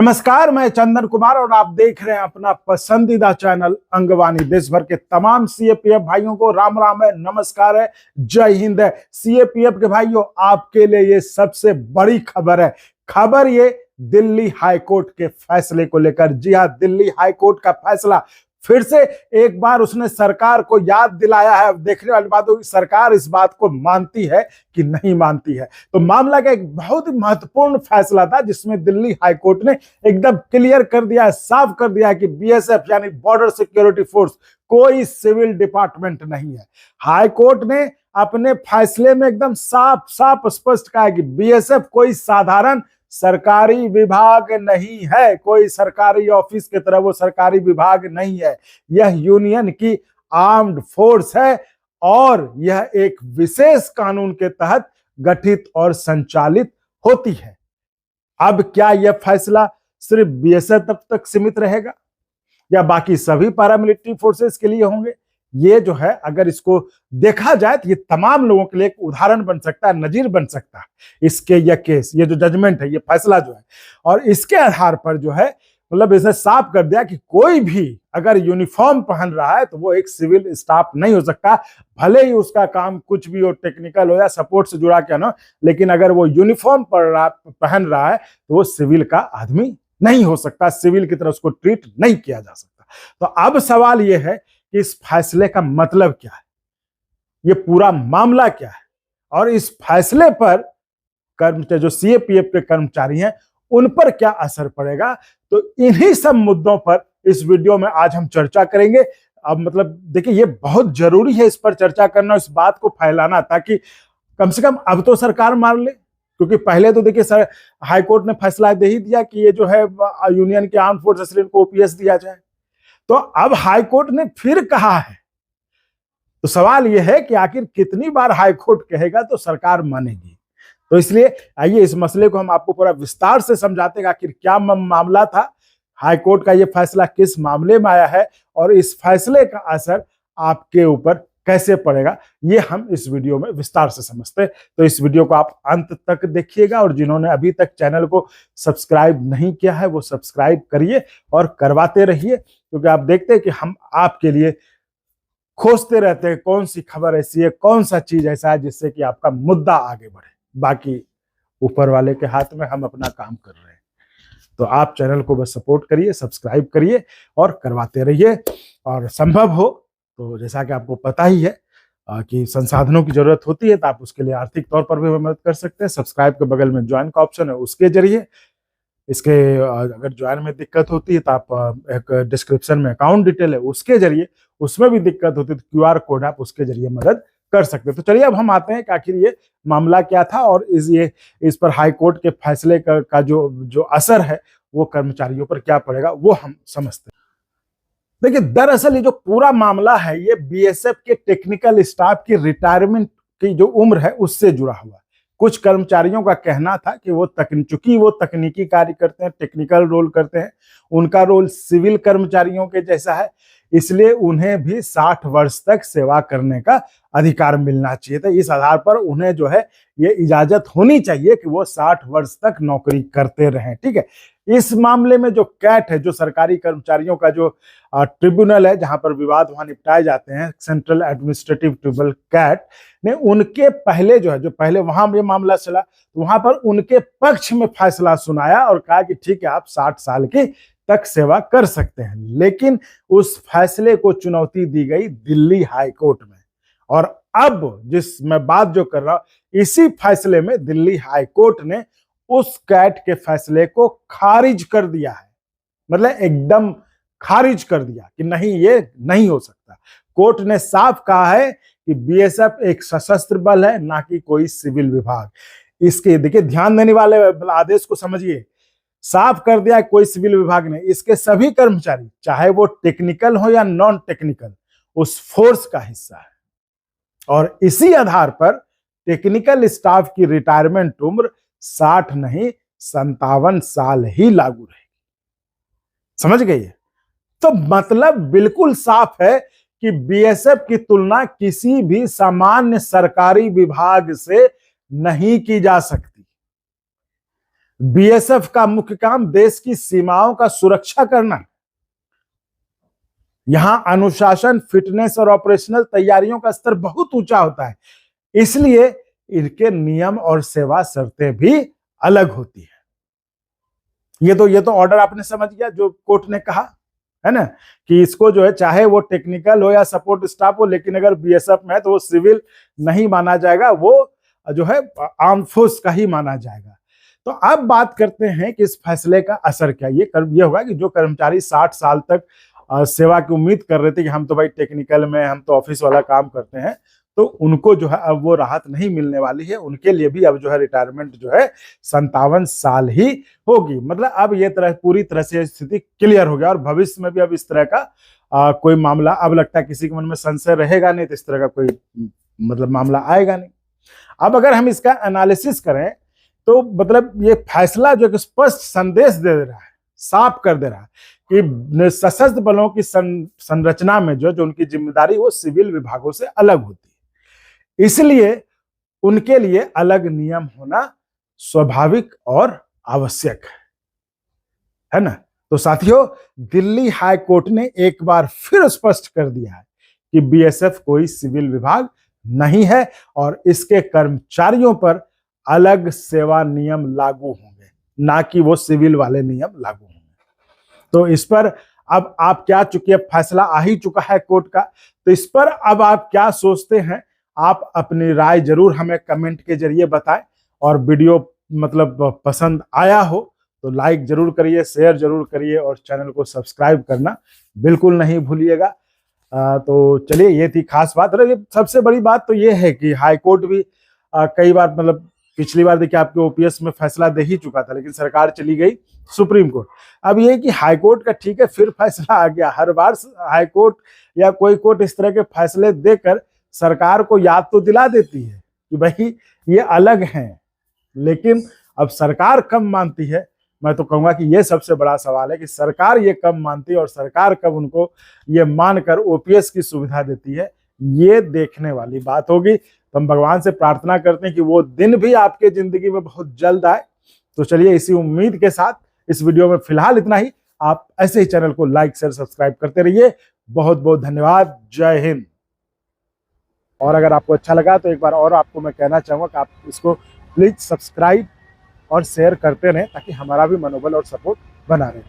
नमस्कार, मैं चंदन कुमार और आप देख रहे हैं अपना पसंदीदा चैनल अंगवानी। देश भर के तमाम सीएपीएफ भाइयों को राम राम है, नमस्कार है, जय हिंद है। सीएपीएफ के भाइयों, आपके लिए ये सबसे बड़ी खबर है। खबर ये दिल्ली हाईकोर्ट के फैसले को लेकर। जी हां, दिल्ली हाईकोर्ट का फैसला फिर से एक बार उसने सरकार को याद दिलाया है। देखने वाली बात होगी, सरकार इस बात को मानती है कि नहीं मानती है। तो मामला का एक बहुत ही महत्वपूर्ण फैसला था जिसमें दिल्ली हाईकोर्ट ने एकदम क्लियर कर दिया है, साफ कर दिया है कि बीएसएफ यानी बॉर्डर सिक्योरिटी फोर्स कोई सिविल डिपार्टमेंट नहीं है। हाईकोर्ट ने अपने फैसले में एकदम साफ साफ स्पष्ट कहा है कि बीएसएफ कोई साधारण सरकारी विभाग नहीं है, कोई सरकारी ऑफिस की तरह वो सरकारी विभाग नहीं है। यह यूनियन की आर्म्ड फोर्स है और यह एक विशेष कानून के तहत गठित और संचालित होती है। अब क्या यह फैसला सिर्फ बीएसएफ तक सीमित रहेगा या बाकी सभी पैरामिलिट्री फोर्सेस के लिए होंगे? ये जो है, अगर इसको देखा जाए तो ये तमाम लोगों के लिए एक उदाहरण बन सकता है, नजीर बन सकता है। इसके यह केस, ये जो जजमेंट है, ये फैसला जो है, और इसके आधार पर जो है मतलब इसे साफ कर दिया कि कोई भी अगर यूनिफॉर्म पहन रहा है तो वो एक सिविल स्टाफ नहीं हो सकता, भले ही उसका काम कुछ भी हो, टेक्निकल हो या सपोर्ट से जुड़ा क्या ना, लेकिन अगर वो यूनिफॉर्म पहन रहा है तो वो सिविल का आदमी नहीं हो सकता, सिविल की तरह उसको ट्रीट नहीं किया जा सकता। तो अब सवाल यह है कि इस फैसले का मतलब क्या है, ये पूरा मामला क्या है, और इस फैसले पर कर्मचारी जो सीएपीएफ के कर्मचारी हैं उन पर क्या असर पड़ेगा। तो इन्हीं सब मुद्दों पर इस वीडियो में आज हम चर्चा करेंगे। अब मतलब देखिए, ये बहुत जरूरी है इस पर चर्चा करना, इस बात को फैलाना, ताकि कम से कम अब तो सरकार मान ले। क्योंकि पहले तो देखिए सर, हाईकोर्ट ने फैसला दे ही दिया कि ये जो है यूनियन के आर्म फोर्सेस को ओपीएस दिया जाए। तो अब हाईकोर्ट ने फिर कहा है, तो सवाल यह है कि आखिर कितनी बार हाईकोर्ट कहेगा तो सरकार मानेगी। तो इसलिए आइए इस मसले को हम आपको पूरा विस्तार से समझाते हैं, आखिर क्या मामला था, हाईकोर्ट का यह फैसला किस मामले में आया है और इस फैसले का असर आपके ऊपर कैसे पड़ेगा, ये हम इस वीडियो में विस्तार से समझते हैं। तो इस वीडियो को आप अंत तक देखिएगा और जिन्होंने अभी तक चैनल को सब्सक्राइब नहीं किया है वो सब्सक्राइब करिए और करवाते रहिए, क्योंकि आप देखते हैं कि हम आपके लिए खोजते रहते हैं कौन सी खबर ऐसी है, कौन सा चीज ऐसा है जिससे कि आपका मुद्दा आगे बढ़े। बाकी ऊपर वाले के हाथ में, हम अपना काम कर रहे हैं। तो आप चैनल को बस सपोर्ट करिए, सब्सक्राइब करिए और करवाते रहिए। और संभव हो तो जैसा कि आपको पता ही है कि संसाधनों की जरूरत होती है, तो आप उसके लिए आर्थिक तौर पर भी मदद कर सकते हैं। सब्सक्राइब के बगल में ज्वाइन का ऑप्शन है, उसके जरिए। इसके अगर ज्वाइन में दिक्कत होती है तो आप एक डिस्क्रिप्शन में अकाउंट डिटेल है, उसके जरिए, उसमें भी दिक्कत होती है तो क्यूआर कोड आप उसके जरिए मदद कर सकते हैं। तो चलिए अब हम आते हैं कि आखिर ये मामला क्या था और इस पर हाईकोर्ट के फैसले का जो असर है वो कर्मचारियों पर क्या पड़ेगा, वो हम समझते हैं। देखिए, दरअसल ये जो पूरा मामला है ये बीएसएफ के टेक्निकल स्टाफ की रिटायरमेंट की जो उम्र है उससे जुड़ा हुआ है। कुछ कर्मचारियों का कहना था कि चूंकि वो तकनीकी कार्य करते हैं, टेक्निकल रोल करते हैं, उनका रोल सिविल कर्मचारियों के जैसा है, इसलिए उन्हें भी 60 वर्ष तक सेवा करने का अधिकार मिलना चाहिए था। इस आधार पर उन्हें जो है ये इजाजत होनी चाहिए कि वो 60 वर्ष तक नौकरी करते रहें। ठीक है, इस मामले में जो कैट है, जो सरकारी कर्मचारियों का जो ट्रिब्यूनल है जहां पर विवाद वहां निपटाए जाते हैं, सेंट्रल एडमिनिस्ट्रेटिव ट्रिब्यूनल कैट ने उनके पहले जो पहले वहां ये मामला चला, तो वहां पर उनके पक्ष में फैसला सुनाया और कहा कि ठीक है, आप 60 साल की तक सेवा कर सकते हैं। लेकिन उस फैसले को चुनौती दी गई दिल्ली हाईकोर्ट में, और अब जिस मैं बात जो कर रहा हूं, इसी फैसले में दिल्ली हाईकोर्ट ने उस कैट के फैसले को खारिज कर दिया है। मतलब एकदम खारिज कर दिया कि नहीं, ये नहीं हो सकता। कोर्ट ने साफ कहा है कि बीएसएफ एक सशस्त्र बल है, ना कि कोई सिविल विभाग। इसके देखिए, ध्यान देने वाले आदेश को समझिए, साफ कर दिया कोई सिविल विभाग नहीं। इसके सभी कर्मचारी, चाहे वो टेक्निकल हो या नॉन टेक्निकल, उस फोर्स का हिस्सा है। और इसी आधार पर टेक्निकल स्टाफ की रिटायरमेंट उम्र 60 नहीं 57 साल ही लागू रहेगी। समझ गई? तो मतलब बिल्कुल साफ है कि बीएसएफ की तुलना किसी भी सामान्य सरकारी विभाग से नहीं की जा सकती। बीएसएफ का मुख्य काम देश की सीमाओं का सुरक्षा करना है। यहां अनुशासन, फिटनेस और ऑपरेशनल तैयारियों का स्तर बहुत ऊंचा होता है, इसलिए इनके नियम और सेवा शर्तें भी अलग होती है। ये तो ऑर्डर आपने समझ गया जो कोर्ट ने कहा है ना, कि इसको जो है चाहे वो टेक्निकल हो या सपोर्ट स्टाफ हो, लेकिन अगर बीएसएफ में है तो वो सिविल नहीं माना जाएगा, वो जो है आर्म फोर्स का ही माना जाएगा। तो अब बात करते हैं कि इस फैसले का असर क्या। ये होगा कि जो कर्मचारी 60 साल तक सेवा की उम्मीद कर रहे थे कि हम तो भाई टेक्निकल में, हम तो ऑफिस वाला काम करते हैं, तो उनको जो है अब वो राहत नहीं मिलने वाली है। उनके लिए भी अब जो है रिटायरमेंट जो है 57 साल ही होगी। मतलब अब ये पूरी तरह से स्थिति क्लियर हो गया और भविष्य में भी अब इस तरह का कोई मामला अब लगता है किसी के मन में संशय रहेगा नहीं, तो इस तरह का कोई मतलब मामला आएगा नहीं। अब अगर हम इसका एनालिसिस करें तो मतलब ये फैसला जो स्पष्ट संदेश दे रहा है, साफ कर दे रहा है कि सशस्त्र बलों की संरचना में जो उनकी जिम्मेदारी वो सिविल विभागों से अलग होती है, इसलिए उनके लिए अलग नियम होना स्वाभाविक और आवश्यक है ना। तो साथियों, दिल्ली हाई कोर्ट ने एक बार फिर स्पष्ट कर दिया है कि बीएसएफ कोई सिविल विभाग नहीं है और इसके कर्मचारियों पर अलग सेवा नियम लागू होंगे, ना कि वो सिविल वाले नियम लागू होंगे। तो इस पर अब आप क्या, चूंकि अब फैसला आ ही चुका है कोर्ट का, तो इस पर अब आप क्या सोचते हैं, आप अपनी राय जरूर हमें कमेंट के जरिए बताएं। और वीडियो मतलब पसंद आया हो तो लाइक जरूर करिए, शेयर जरूर करिए और चैनल को सब्सक्राइब करना बिल्कुल नहीं भूलिएगा। तो चलिए, ये थी खास बात। ये सबसे बड़ी बात तो ये है कि हाई कोर्ट भी कई बार, मतलब पिछली बार देखिए आपके ओपीएस में फैसला दे ही चुका था, लेकिन सरकार चली गई सुप्रीम कोर्ट। अब ये कि हाई कोर्ट का ठीक है फिर फैसला आ गया। हर बार हाई कोर्ट या कोई कोर्ट इस तरह के फैसले देकर सरकार को याद तो दिला देती है कि भाई ये अलग हैं, लेकिन अब सरकार कब मानती है। मैं तो कहूंगा कि ये सबसे बड़ा सवाल है कि सरकार ये कब मानती है और सरकार कब उनको ये मानकर ओपीएस की सुविधा देती है, ये देखने वाली बात होगी। तो हम भगवान से प्रार्थना करते हैं कि वो दिन भी आपके जिंदगी में बहुत जल्द आए। तो चलिए, इसी उम्मीद के साथ इस वीडियो में फिलहाल इतना ही। आप ऐसे ही चैनल को लाइक, शेयर, सब्सक्राइब करते रहिए। बहुत बहुत धन्यवाद। जय हिंद। और अगर आपको अच्छा लगा तो एक बार और आपको मैं कहना चाहूंगा कि आप इसको प्लीज सब्सक्राइब और शेयर करते रहें, ताकि हमारा भी मनोबल और सपोर्ट बना रहे।